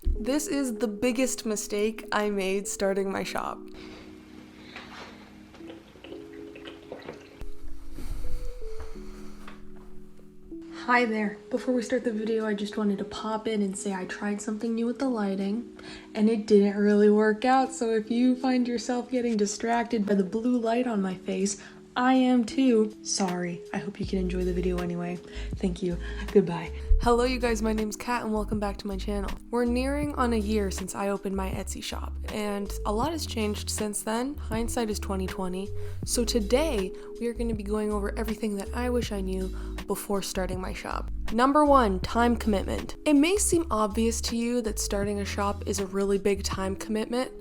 This is the biggest mistake I made starting my shop. Hi there. Before we start the video, I just wanted to pop in and say I tried something new with the lighting and it didn't really work out. So if you find yourself getting distracted by the blue light on my face, I am too. Sorry. I hope you can enjoy the video anyway. Thank you. Goodbye. Hello you guys, my name's Kat and welcome back to my channel. We're nearing on a year since I opened my Etsy shop and a lot has changed since then. Hindsight is 2020. So today we are going to be going over everything that I wish I knew before starting my shop. Number 1, time commitment. It may seem obvious to you that starting a shop is a really big time commitment,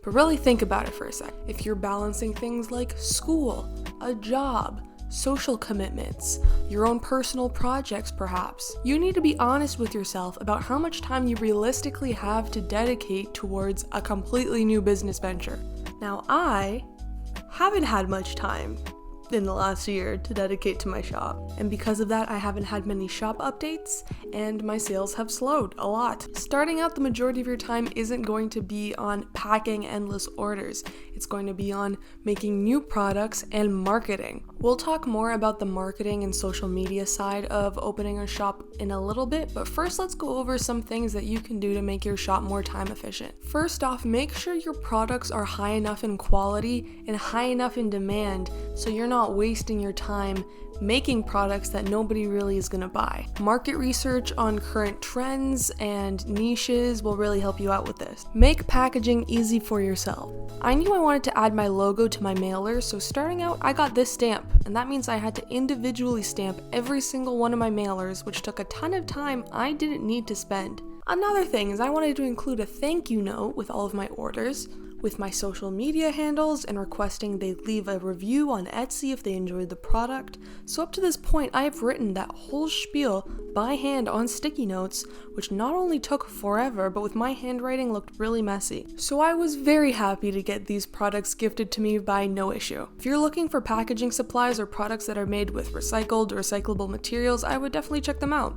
but really think about it for a sec. If you're balancing things like school, a job, social commitments, your own personal projects perhaps, you need to be honest with yourself about how much time you realistically have to dedicate towards a completely new business venture. Now, I haven't had much time in the last year to dedicate to my shop, and because of that I haven't had many shop updates and my sales have slowed a lot. Starting out, the majority of your time isn't going to be on packing endless orders. It's going to be on making new products and marketing. We'll talk more about the marketing and social media side of opening a shop in a little bit, but first let's go over some things that you can do to make your shop more time efficient. First off, make sure your products are high enough in quality and high enough in demand so you're not wasting your time making products that nobody really is gonna buy. Market research on current trends and niches will really help you out with this. Make packaging easy for yourself. I knew I wanted to add my logo to my mailer, so starting out I got this stamp, and that means I had to individually stamp every single one of my mailers, which took a ton of time I didn't need to spend. Another thing is I wanted to include a thank you note with all of my orders, with my social media handles, and requesting they leave a review on Etsy if they enjoyed the product. So up to this point, I have written that whole spiel by hand on sticky notes, which not only took forever, but with my handwriting looked really messy. So I was very happy to get these products gifted to me by Noissue. If you're looking for packaging supplies or products that are made with recycled or recyclable materials, I would definitely check them out.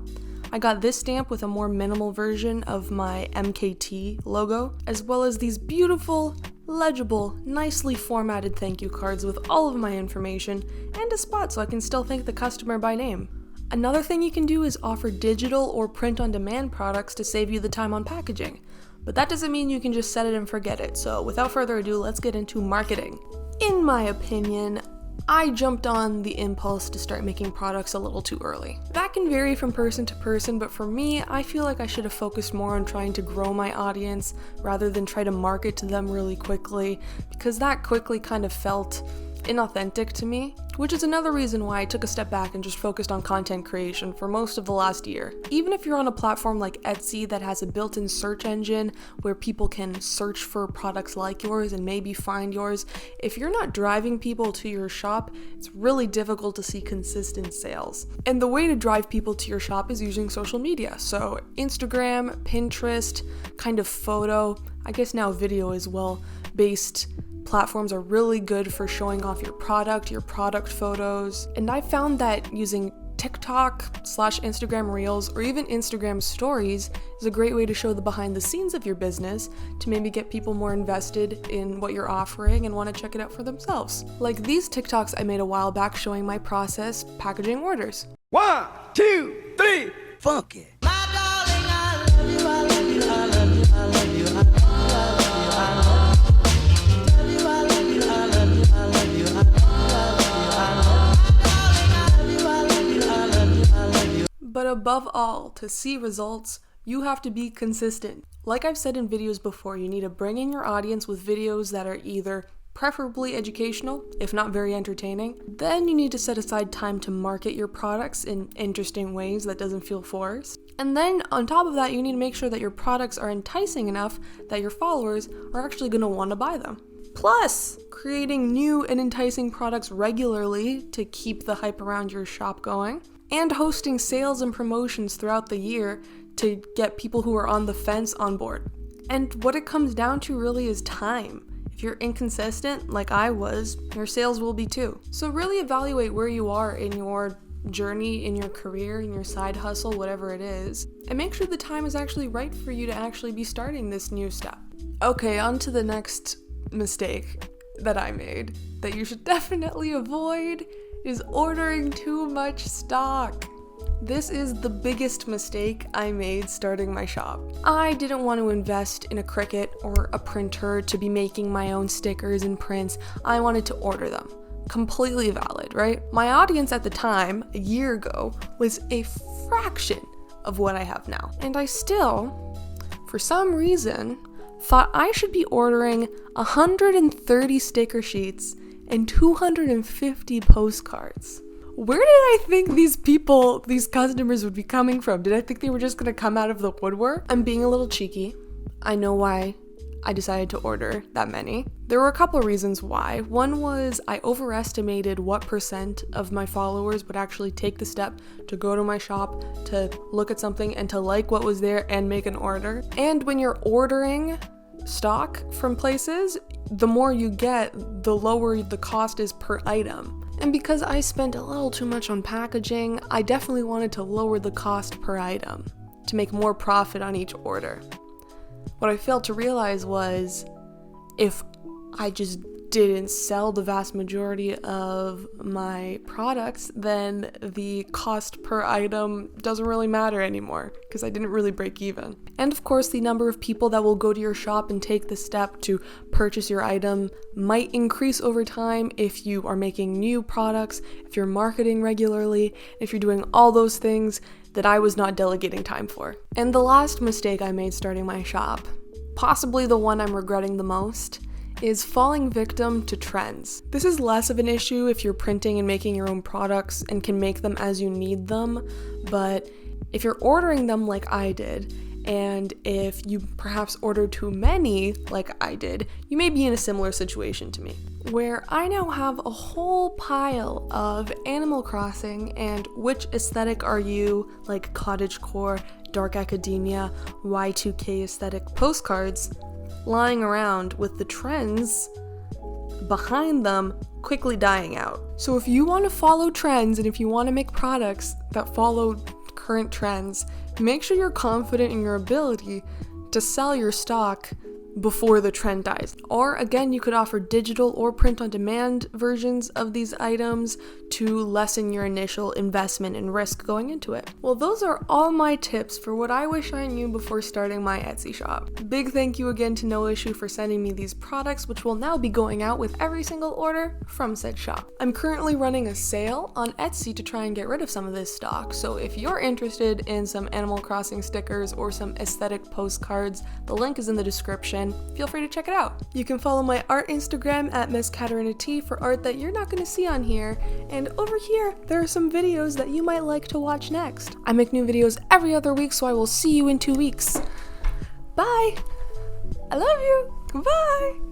I got this stamp with a more minimal version of my MKT logo, as well as these beautiful, legible, nicely formatted thank you cards with all of my information and a spot so I can still thank the customer by name. Another thing you can do is offer digital or print-on-demand products to save you the time on packaging. But that doesn't mean you can just set it and forget it, so without further ado, let's get into marketing. In my opinion, I jumped on the impulse to start making products a little too early. That can vary from person to person, but for me, I feel like I should have focused more on trying to grow my audience rather than try to market to them really quickly, because that quickly kind of felt inauthentic to me, which is another reason why I took a step back and just focused on content creation for most of the last year. Even if you're on a platform like Etsy that has a built-in search engine where people can search for products like yours and maybe find yours, if you're not driving people to your shop, it's really difficult to see consistent sales. And the way to drive people to your shop is using social media. So Instagram, Pinterest, kind of photo, I guess now video as well, based platforms are really good for showing off your product photos. And I found that using TikTok/Instagram Reels or even Instagram Stories is a great way to show the behind the scenes of your business to maybe get people more invested in what you're offering and want to check it out for themselves. Like these TikToks I made a while back showing my process packaging orders. 1, 2, 3, funk it. My darling, I love you, I love you, I love you, I love you, I love you, I love you, I love you. But above all, to see results, you have to be consistent. Like I've said in videos before, you need to bring in your audience with videos that are either preferably educational, if not very entertaining. Then you need to set aside time to market your products in interesting ways that doesn't feel forced. And then on top of that, you need to make sure that your products are enticing enough that your followers are actually going to want to buy them. Plus, creating new and enticing products regularly to keep the hype around your shop going, and hosting sales and promotions throughout the year to get people who are on the fence on board. And what it comes down to really is time. If you're inconsistent, like I was, your sales will be too. So really evaluate where you are in your journey in your career, in your side hustle, whatever it is, and make sure the time is actually right for you to actually be starting this new step. Okay, on to the next mistake that I made that you should definitely avoid is ordering too much stock. This is the biggest mistake I made starting my shop. I didn't want to invest in a Cricut or a printer to be making my own stickers and prints. I wanted to order them. Completely valid, right? My audience at the time, a year ago, was a fraction of what I have now. And I still, for some reason, thought I should be ordering 130 sticker sheets and 250 postcards. Where did I think these customers would be coming from? Did I think they were just gonna come out of the woodwork? I'm being a little cheeky. I know why I decided to order that many. There were a couple of reasons why. One was I overestimated what percent of my followers would actually take the step to go to my shop, to look at something, and to like what was there and make an order. And when you're ordering stock from places, the more you get, the lower the cost is per item. And because I spent a little too much on packaging, I definitely wanted to lower the cost per item to make more profit on each order. What I failed to realize was if I just didn't sell the vast majority of my products, then the cost per item doesn't really matter anymore because I didn't really break even. And of course, the number of people that will go to your shop and take the step to purchase your item might increase over time if you are making new products, if you're marketing regularly, if you're doing all those things that I was not delegating time for. And the last mistake I made starting my shop, possibly the one I'm regretting the most, is falling victim to trends. This is less of an issue if you're printing and making your own products and can make them as you need them, but if you're ordering them like I did, and if you perhaps order too many like I did, you may be in a similar situation to me, where I now have a whole pile of Animal Crossing and which aesthetic are you, like cottagecore, dark academia, Y2K aesthetic postcards, lying around with the trends behind them quickly dying out. So if you want to follow trends and if you want to make products that follow current trends, make sure you're confident in your ability to sell your stock before the trend dies. Or again, you could offer digital or print on demand versions of these items to lessen your initial investment and risk going into it. Well, those are all my tips for what I wish I knew before starting my Etsy shop. Big thank you again to noissue for sending me these products, which will now be going out with every single order from said shop. I'm currently running a sale on Etsy to try and get rid of some of this stock, so if you're interested in some Animal Crossing stickers or some aesthetic postcards, the link is in the description. Feel free to check it out. You can follow my art Instagram at Miss Katarina T for art that you're not going to see on here, and over here there are some videos that you might like to watch next. I make new videos every other week, so I will see you in 2 weeks. Bye! I love you! Bye!